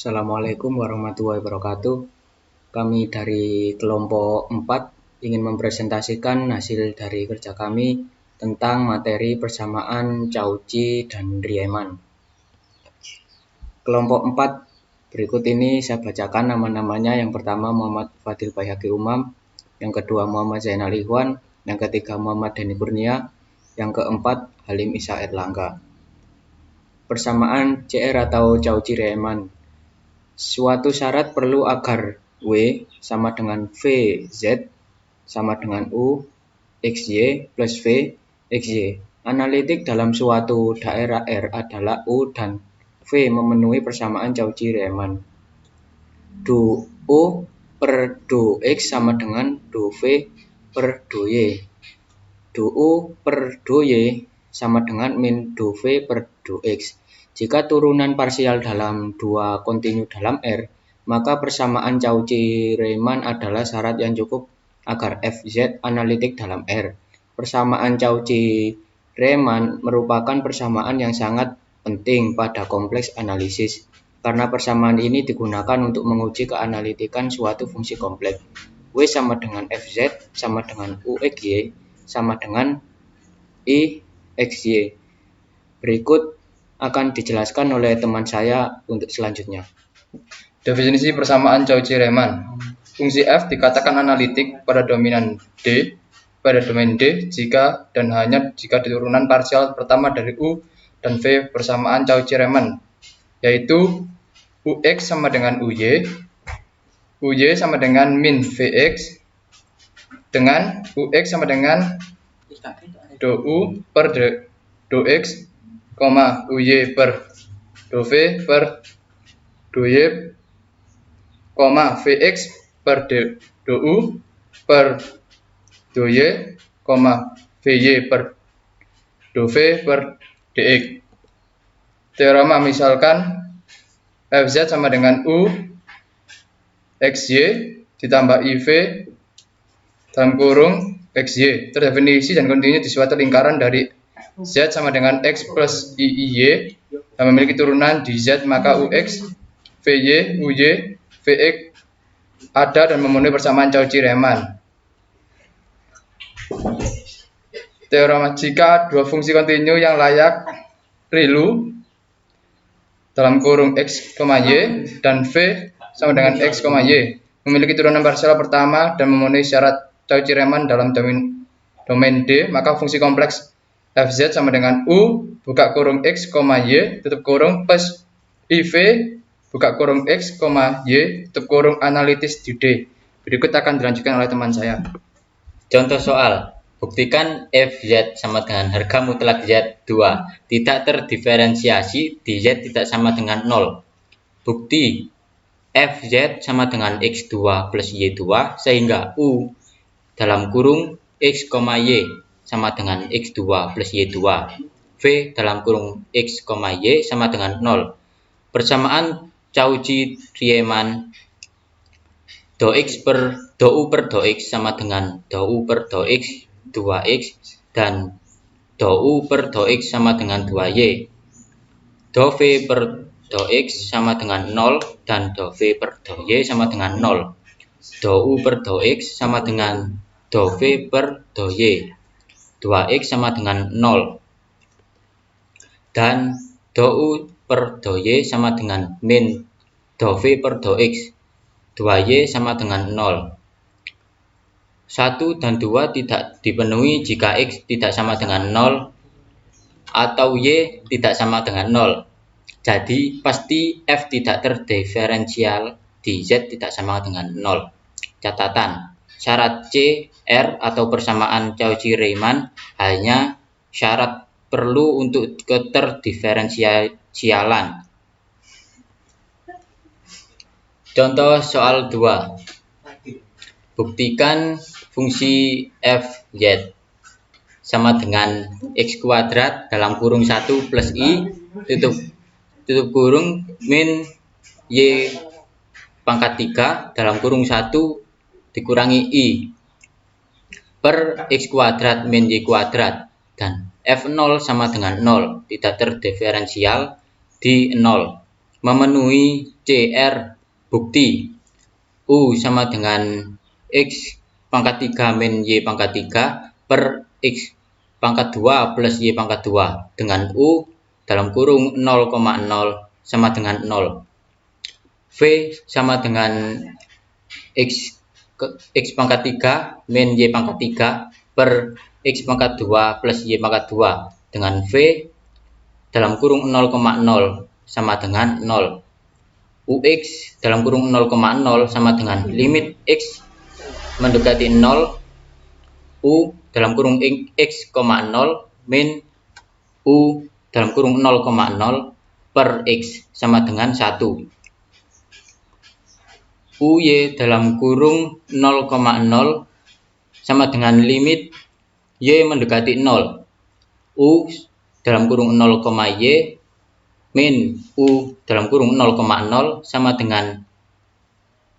Assalamualaikum warahmatullahi wabarakatuh. Kami dari kelompok 4 ingin mempresentasikan hasil dari kerja kami tentang materi persamaan Cauchy dan Riemann. Kelompok 4 berikut ini saya bacakan nama-namanya. Yang pertama Muhammad Fadil Bayhaqi Umam, yang kedua Muhammad Zainal Ikhwan, yang ketiga Muhammad Denny Kurnia, yang keempat Halim Isa Erlangga. Persamaan CR atau Cauchy-Riemann. Suatu syarat perlu agar W sama dengan VZ sama dengan U XY plus V XY. Analitik dalam suatu daerah R adalah U dan V memenuhi persamaan Cauchy-Riemann. Du U per du X sama dengan du V per du Y. Du U per du Y sama dengan min du V per du X. Jika turunan parsial dalam dua kontinu dalam R, maka persamaan Cauchy-Riemann adalah syarat yang cukup agar Fz analitik dalam R. Persamaan Cauchy-Riemann merupakan persamaan yang sangat penting pada kompleks analisis, karena persamaan ini digunakan untuk menguji keanalitikan suatu fungsi kompleks. W sama dengan Fz sama dengan UXY sama dengan IXY. Berikut akan dijelaskan oleh teman saya untuk selanjutnya. Definisi persamaan Cauchy-Riemann. Fungsi f dikatakan analitik pada domain D jika dan hanya jika turunan parsial pertama dari U dan V persamaan Cauchy-Riemann, yaitu Ux sama dengan Uy, Uy sama dengan min Vx, dengan Ux sama dengan dou per dx, Uy per dou V per dou Y, Vx per dou per dou Y, Vy per dou V per dx. Teorema misalkan Fz sama dengan U XY ditambah IV dalam kurung XY terdefinisi dan kontinu di suatu lingkaran dari Z sama dengan X plus IY yang memiliki turunan di Z, maka Ux, Vy, Uy, Vx ada dan memenuhi persamaan Cauchy-Riemann. Teorema jika dua fungsi kontinu yang layak ReLU dalam kurung X, Y dan V sama dengan X, Y memiliki turunan parsial pertama dan memenuhi syarat Cauchy-Riemann dalam domain D, maka fungsi kompleks Fz sama dengan U buka kurung X, Y tutup kurung plus IV buka kurung X, Y tutup kurung analitis di D. Berikut akan dilanjutkan oleh teman saya. Contoh soal. Buktikan Fz sama dengan harga mutlak Z2 tidak terdiferensiasi di Z tidak sama dengan 0. Bukti Fz sama dengan X2 plus Y2 sehingga U dalam kurung X, Y sama dengan X2 plus Y2, V dalam kurung X, Y sama dengan 0. Persamaan Cauchy-Riemann dou U per dou X sama dengan dou U per dou X 2X dan dou U per dou X sama dengan 2Y. Dou V per dou X sama dengan 0 dan dou V per dou Y sama dengan 0. Dou U per dou X sama dengan dou V per dou Y. 2X sama dengan 0. Dan dou U per dou Y sama dengan min dou V per dou X. 2Y sama dengan 0. 1 dan 2 tidak dipenuhi jika X tidak sama dengan 0 atau Y tidak sama dengan 0. Jadi pasti F tidak terdiferensial di Z tidak sama dengan 0. Catatan, syarat C, R atau persamaan Cauchy-Riemann hanya syarat perlu untuk keterdiferensialan. Contoh soal 2. Buktikan fungsi Fz sama dengan X kuadrat dalam kurung 1 plus I tutup kurung min Y pangkat 3 dalam kurung 1 dikurangi I per X kuadrat min Y kuadrat dan F0 sama dengan 0 tidak terdiferensial di 0 memenuhi CR. Bukti U sama dengan X pangkat 3 min Y pangkat 3 per X pangkat 2 plus Y pangkat 2 dengan U dalam kurung 0,0 sama dengan 0. V sama dengan X pangkat 3 min Y pangkat 3 per X pangkat 2 plus Y pangkat 2 dengan V dalam kurung 0,0 sama dengan 0. UX dalam kurung 0,0 sama dengan limit X mendekati 0 U dalam kurung X, 0 min U dalam kurung 0,0 per X sama dengan 1. UY dalam kurung 0,0 sama dengan limit Y mendekati 0 U dalam kurung 0, Y min U dalam kurung 0,0 sama dengan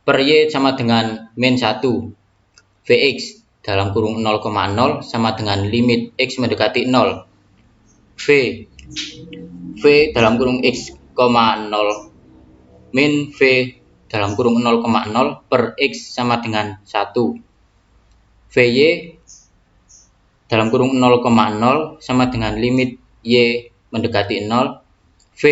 per Y sama dengan min 1. Vx dalam kurung 0,0 sama dengan limit X mendekati 0. V dalam kurung X, 0 min V dalam kurung 0,0 per X sama dengan 1. Vy dalam kurung 0,0 sama dengan limit Y mendekati 0. V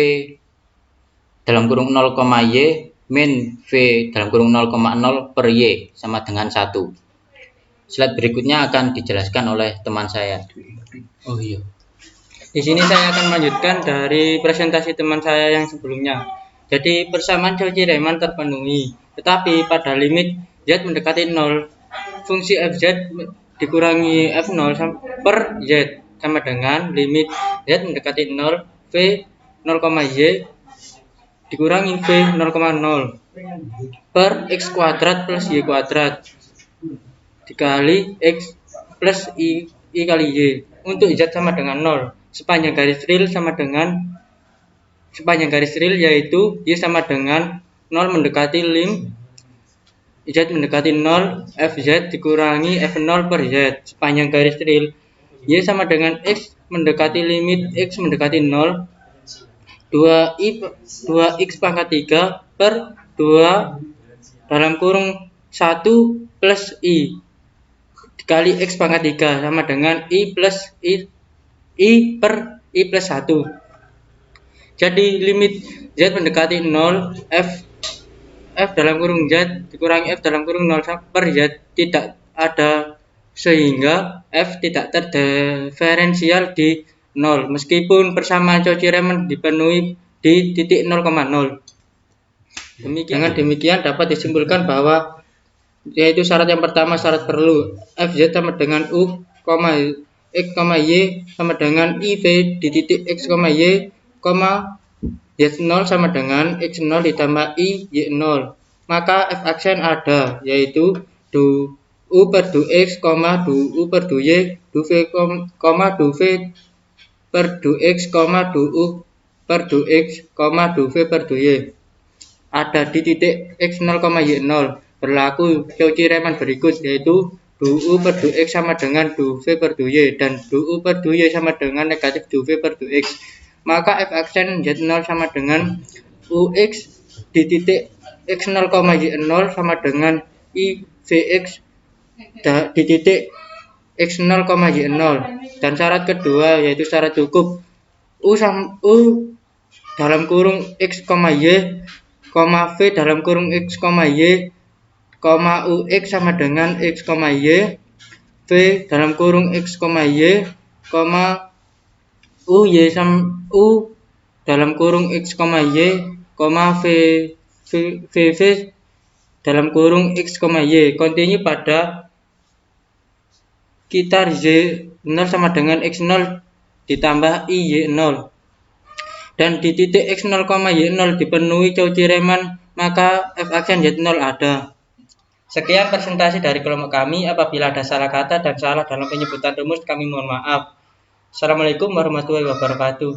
dalam kurung 0, Y min V dalam kurung 0,0 per Y sama dengan 1. Slide berikutnya akan dijelaskan oleh teman saya. Oh iya. Di sini saya akan melanjutkan dari presentasi teman saya yang sebelumnya. Jadi persamaan Cauchy-Riemann terpenuhi, tetapi pada limit Z mendekati 0, fungsi fz dikurangi f0 per Z sama dengan limit Z mendekati 0, V 0, Y dikurangi V 0,0 per X kuadrat plus Y kuadrat dikali X plus I kali Y untuk Z sama dengan 0. Sepanjang garis real sama dengan sepanjang garis real yaitu Y sama dengan 0 mendekati lim Z mendekati 0 Fz dikurangi F0 per Z. Sepanjang garis real Y sama dengan X mendekati limit X mendekati 0 2x pangkat 3 per 2 dalam kurung 1 plus I dikali X pangkat 3 sama dengan I plus I per I plus 1. Jadi limit Z mendekati 0 F dalam kurung Z dikurangi F dalam kurung 0 per Z tidak ada sehingga F tidak terdiferensial di 0 meskipun persamaan Cauchy-Riemann dipenuhi di titik 0,0. Dengan demikian dapat disimpulkan bahwa yaitu syarat yang pertama syarat perlu Fz sama dengan U, X, Y sama dengan IV di titik X, Y, Z0 sama dengan X0 ditambah I, Y0. Maka F aksen ada yaitu du U per du X, du U per du Y, du V, du V per du X, du U per du X, du V per du Y ada di titik X0, Y0. Berlaku Cauchy-Riemann berikut yaitu du U per du X sama dengan du V per du Y dan du U per du Y sama dengan negatif du V per du X. Maka F aksen Z0 sama dengan UX di titik X0, Y0 sama dengan I Vx di titik X0, Y0. Dan syarat kedua yaitu syarat cukup U dalam kurung X, Y, V dalam kurung X, Y, UX sama dengan X, Y, V dalam kurung X, Y, UY sama U dalam kurung X, Y, VV dalam kurung X, Y kontinu pada kitar Z0 sama dengan X0 ditambah I, Y0 dan di titik X0, Y0 dipenuhi Cauchy-Riemann maka F aksen Z0 ada. Sekian presentasi dari kelompok kami. Apabila ada salah kata dan salah dalam penyebutan rumus kami mohon maaf. Assalamualaikum warahmatullahi wabarakatuh.